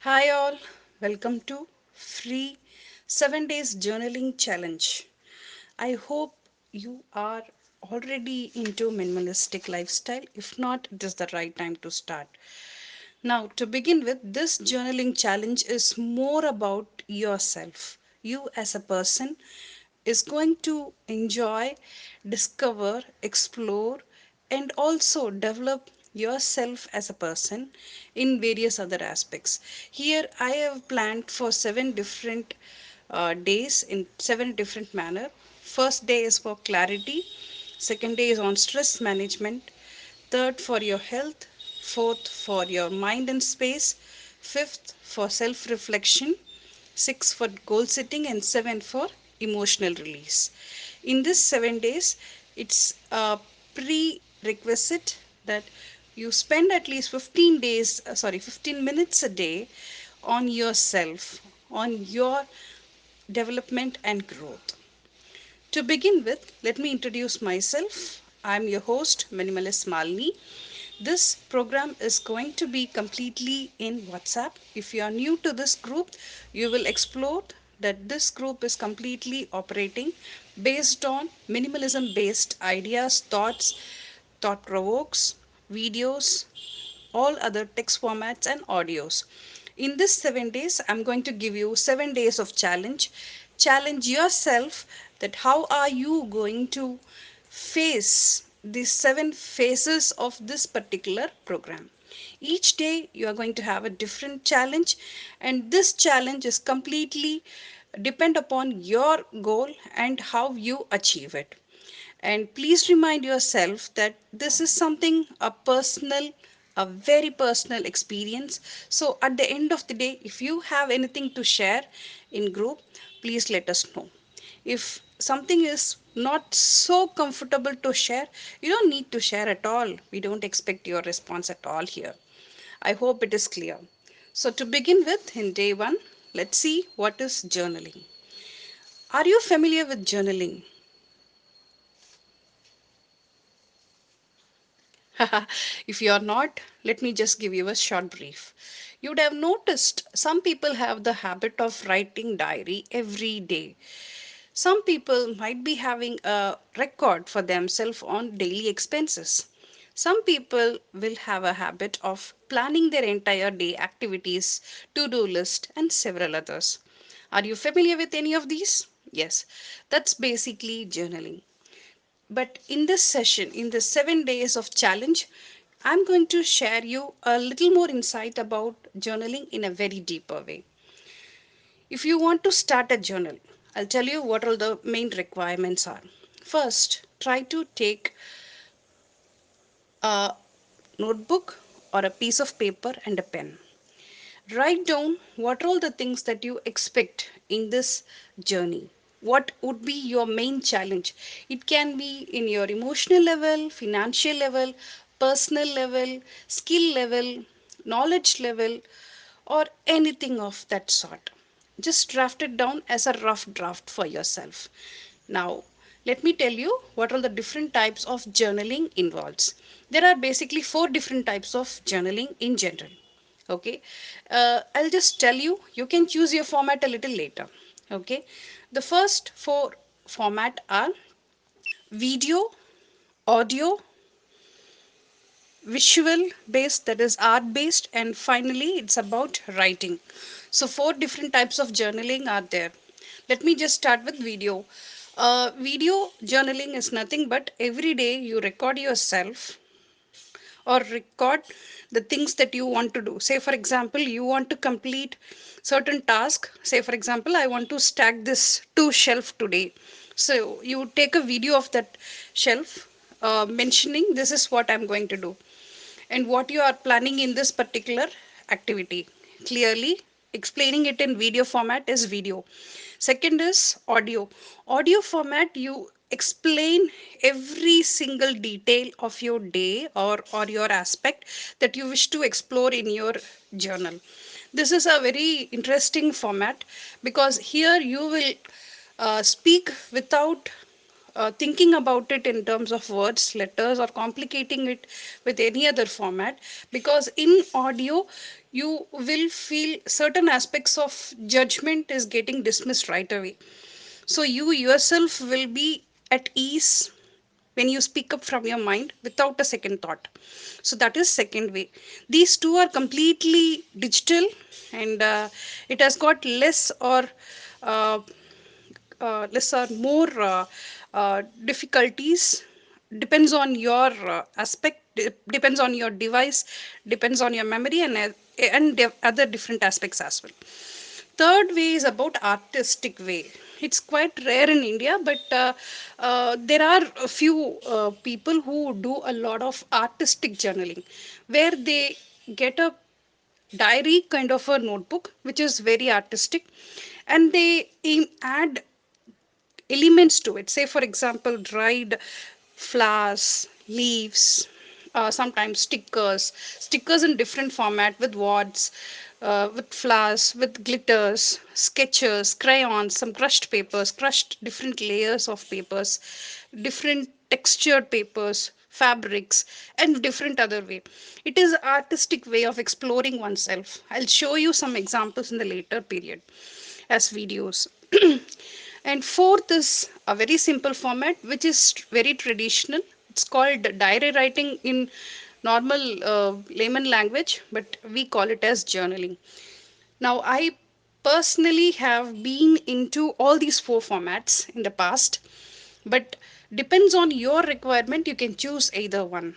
Hi all, welcome to free 7 days journaling challenge. I hope you are already into minimalistic lifestyle. If not, it is the right time to start. Now, to begin with, this journaling challenge is more about yourself. You as a person is going to enjoy, discover, explore, and also develop yourself as a person in various other aspects. Here, I have planned for 7 different days in 7 different manner. First day is for clarity, second day is on stress management, third for your health, fourth for your mind and space, fifth for self reflection, six for goal setting, and seven for emotional release. In this 7 days, it's a prerequisite that you spend at least 15 minutes a day on yourself, on your development and growth. To begin with, let me introduce myself. I'm your host, Minimalist Malini. This program is going to be completely in WhatsApp. If you are new to this group, you will explore that this group is completely operating based on minimalism based ideas, thoughts, thought provokes, videos, all other text formats and audios. In this 7 days, I'm going to give you 7 days of challenge. Challenge yourself that how are you going to face these 7 phases of this particular program. Each day you are going to have a different challenge, and this challenge is completely depend upon your goal and how you achieve it. And please remind yourself that this is something a personal, a very personal experience. So at the end of the day, if you have anything to share in group, please let us know. If something is not so comfortable to share, you don't need to share at all. We don't expect your response at all here. I hope it is clear. So to begin with, in day one, let's see what is journaling. Are you familiar with journaling? If you are not, let me just give you a short brief. You would have noticed some people have the habit of writing diary every day. Some people might be having a record for themselves on daily expenses. Some people will have a habit of planning their entire day activities, to-do list, and several others. Are you familiar with any of these? Yes, that's basically journaling. But in this session, in the 7 days of challenge, I'm going to share you a little more insight about journaling in a very deeper way. If you want to start a journal, I'll tell you what all the main requirements are. First, try to take a notebook or a piece of paper and a pen. Write down what are all the things that you expect in this journey. What would be your main challenge? It can be in your emotional level, financial level, personal level, skill level, knowledge level, or anything of that sort. Just draft it down as a rough draft for yourself. Now, let me tell you what are the different types of journaling involves. There are basically 4 different types of journaling in general. Okay, I'll just tell you, you can choose your format a little later. Okay, the first 4 format are video, audio, visual based, that is art based, and finally it's about writing. So 4 different types of journaling are there. Let me just start with video. Video journaling is nothing but every day you record yourself or record the things that you want to do. Say for example, you want to complete certain task. Say for example, I want to stack this 2 shelf today. So you take a video of that shelf, mentioning this is what I'm going to do and what you are planning in this particular activity. Clearly explaining it in video format is video. Second is audio. Audio format, you explain every single detail of your day or your aspect that you wish to explore in your journal. This is a very interesting format because here you will speak without thinking about it in terms of words, letters, or complicating it with any other format, because in audio you will feel certain aspects of judgment is getting dismissed right away. So you yourself will be at ease when you speak up from your mind without a second thought. So that is second way. These two are completely digital, and it has got uh, less or more difficulties. Depends on your aspect, depends on your device, depends on your memory, and other different aspects as well. Third way is about artistic way. It's quite rare in India, but there are a few people who do a lot of artistic journaling, where they get a diary kind of a notebook which is very artistic, and they add elements to it. Say, for example, dried flowers, leaves, sometimes stickers in different format with words, with flowers, with glitters, sketches, crayons, some crushed papers, crushed different layers of papers, different textured papers, fabrics, and different other way. It is artistic way of exploring oneself. I'll show you some examples in the later period as videos. And fourth is a very simple format, which is very traditional. It's called diary writing in normal layman language, but we call it as journaling. Now, I personally have been into all these four formats in the past, but depends on your requirement, you can choose either one.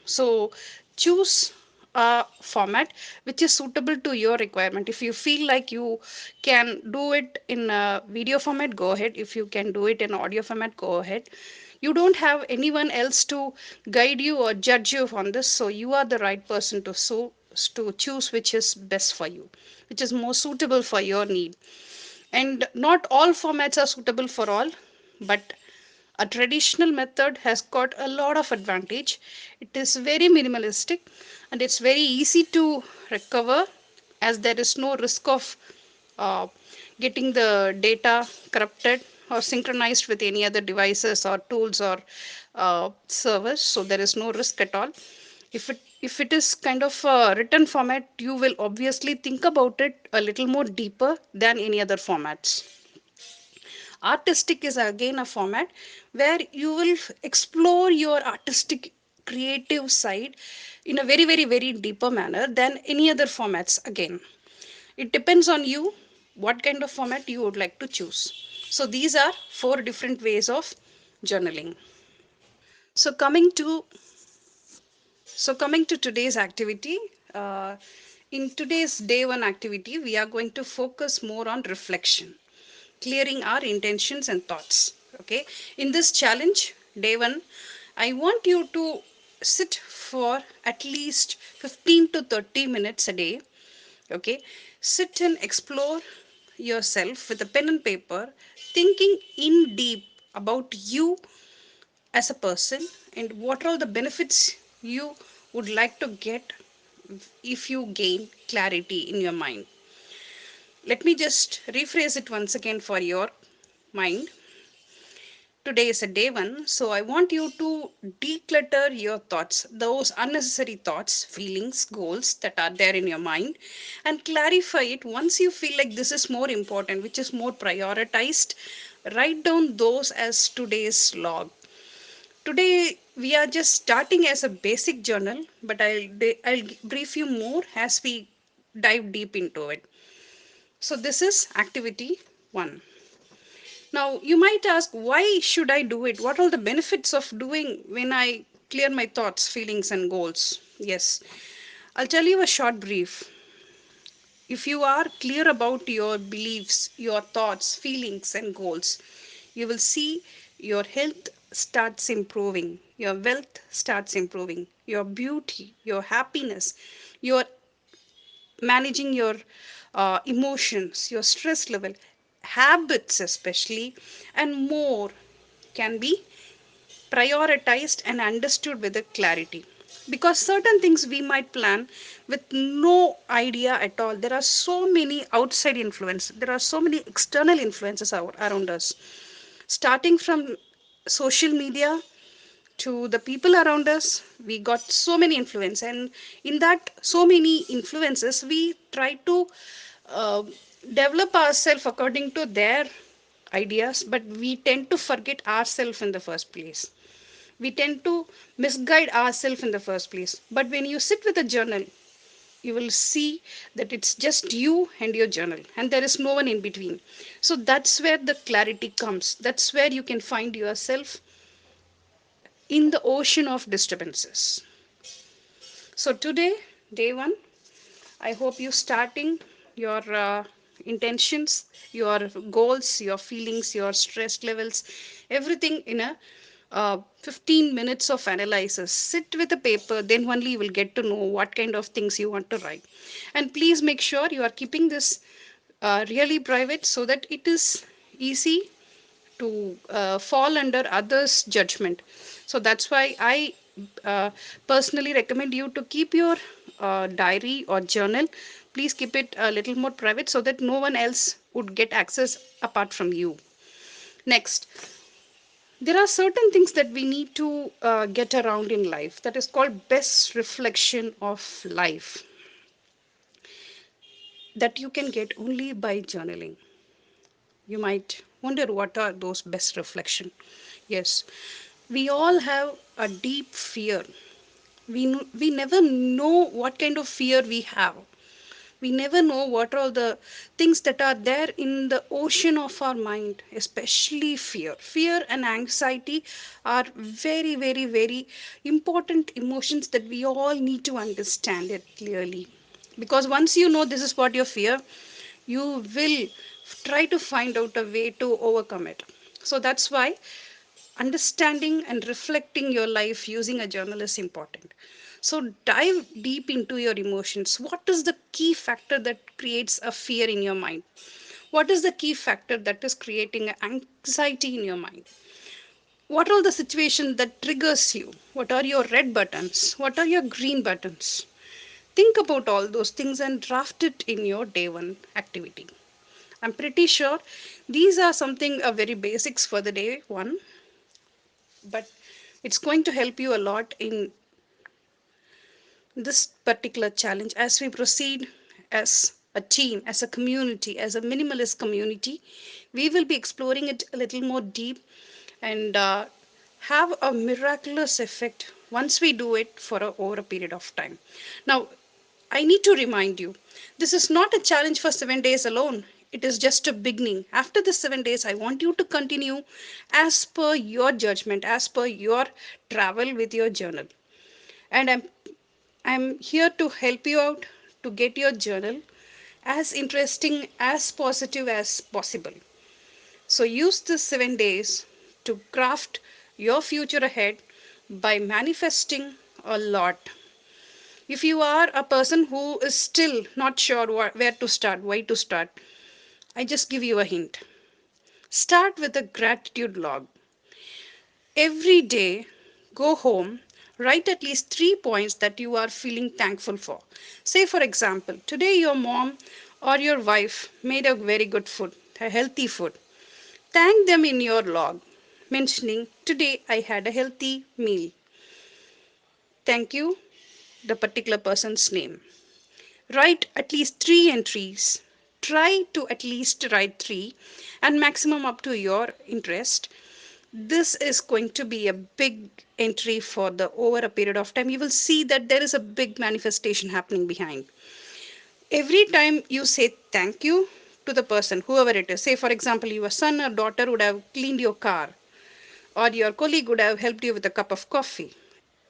So choose a format which is suitable to your requirement. If you feel like you can do it in a video format, go ahead. If you can do it in audio format, go ahead. You don't have anyone else to guide you or judge you on this, so you are the right person to choose which is best for you, which is more suitable for your need. And not all formats are suitable for all, but a traditional method has got a lot of advantage. It is very minimalistic, and it's very easy to recover, as there is no risk of uh, getting the data corrupted or synchronized with any other devices or tools or servers. So there is no risk at all. If it is kind of a written format, you will obviously think about it a little more deeper than any other formats. Artistic is again a format where you will explore your artistic creative side in a very, very, very deeper manner than any other formats. Again, it depends on you what kind of format you would like to choose. So these are four different ways of journaling. So coming to today's activity, uh, in today's day one activity, we are going to focus more on reflection, clearing our intentions and thoughts. Okay, in this challenge, day one, I want you to sit for at least 15 to 30 minutes a day. Okay, sit and explore yourself with a pen and paper, thinking in deep about you as a person and what are all the benefits you would like to get if you gain clarity in your mind. Let me just rephrase it once again for your mind. Today is a day one, so I want you to declutter your thoughts, those unnecessary thoughts, feelings, goals that are there in your mind, and clarify it once you feel like this is more important, which is more prioritized. Write down those as today's log. Today we are just starting as a basic journal, but I'll brief you more as we dive deep into it. So this is activity 1. Now, you might ask, why should I do it? What are the benefits of doing when I clear my thoughts, feelings, and goals? Yes, I'll tell you a short brief. If you are clear about your beliefs, your thoughts, feelings, and goals, you will see your health starts improving, your wealth starts improving, your beauty, your happiness, your managing your emotions, your stress level, habits, especially, and more can be prioritized and understood with a clarity. Because certain things we might plan with no idea at all. There are so many outside influence, there are so many external influences around us, starting from social media to the people around us, we got so many influence, and in that so many influences we try to uh, develop ourselves according to their ideas, but we tend to forget ourselves in the first place. We tend to misguide ourselves in the first place. But when you sit with a journal, you will see that it's just you and your journal, and there is no one in between. So that's where the clarity comes. That's where you can find yourself in the ocean of disturbances. So today, day one, I hope you starting your intentions, your goals, your feelings, your stress levels, everything in a 15 minutes of analysis. Sit with a paper, then only you will get to know what kind of things you want to write. And please make sure you are keeping this really private so that it is easy to fall under others' judgment. So that's why I uh, personally recommend you to keep your diary or journal. Please keep it a little more private so that no one else would get access apart from you. Next, there are certain things that we need to get around in life that is called best reflection of life that you can get only by journaling. You might wonder what are those best reflection. Yes, we all have a deep fear. We never know what kind of fear we have. We never know what are the things that are there in the ocean of our mind, especially fear. Fear and anxiety are very, very, very important emotions that we all need to understand it clearly. Because once you know this is what you fear, you will try to find out a way to overcome it. So that's why understanding and reflecting your life using a journal is important. So dive deep into your emotions. What is the key factor that creates a fear in your mind? What is the key factor that is creating anxiety in your mind? What are the situations that triggers you? What are your red buttons? What are your green buttons? Think about all those things and draft it in your day one activity. I'm pretty sure these are something very basics for the day one, but it's going to help you a lot in this particular challenge as we proceed as a team, as a community, as a minimalist community. We will be exploring it a little more deep and have a miraculous effect once we do it for over a period of time. Now, I need to remind you, this is not a challenge for 7 days alone. It is just a beginning. After the 7 days, I want you to continue as per your judgment, as per your travel with your journal. And I'm here to help you out to get your journal as interesting, as positive as possible. So use this 7 days to craft your future ahead by manifesting a lot. If you are a person who is still not sure where to start, why to start, I just give you a hint. Start with a gratitude log. Every day, go home, write at least 3 points that you are feeling thankful for. Say, for example, today your mom or your wife made a very good food, a healthy food. Thank them in your log, mentioning, today I had a healthy meal. Thank you, the particular person's name. Write at least 3 entries. Try to at least write three and maximum up to your interest. This is going to be a big entry for the over a period of time. You will see that there is a big manifestation happening behind. Every time you say thank you to the person, whoever it is, say for example, your son or daughter would have cleaned your car, or your colleague would have helped you with a cup of coffee.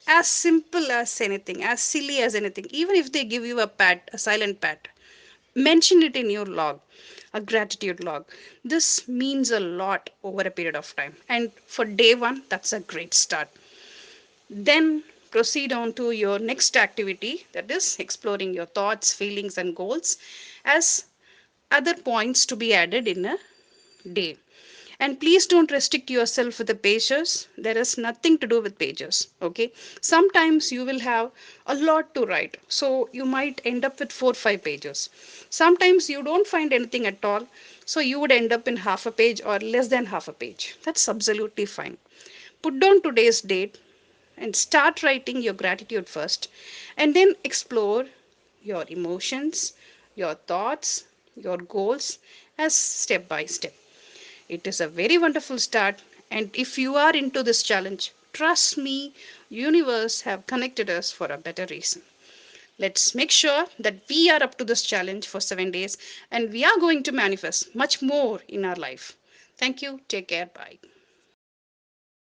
As simple as anything, as silly as anything, even if they give you a pat, a silent pat, mention it in your log, a gratitude log. This means a lot over a period of time. And for day one, that's a great start. Then proceed on to your next activity, that is exploring your thoughts, feelings, and goals as other points to be added in a day. And please don't restrict yourself with the pages. There is nothing to do with pages. Okay. Sometimes you will have a lot to write. So you might end up with 4 or 5 pages. Sometimes you don't find anything at all. So you would end up in half a page or less than half a page. That's absolutely fine. Put down today's date and start writing your gratitude first. And then explore your emotions, your thoughts, your goals as step by step. It is a very wonderful start, and if you are into this challenge, trust me, universe have connected us for a better reason. Let's make sure that we are up to this challenge for 7 days and we are going to manifest much more in our life. Thank you. Take care. Bye.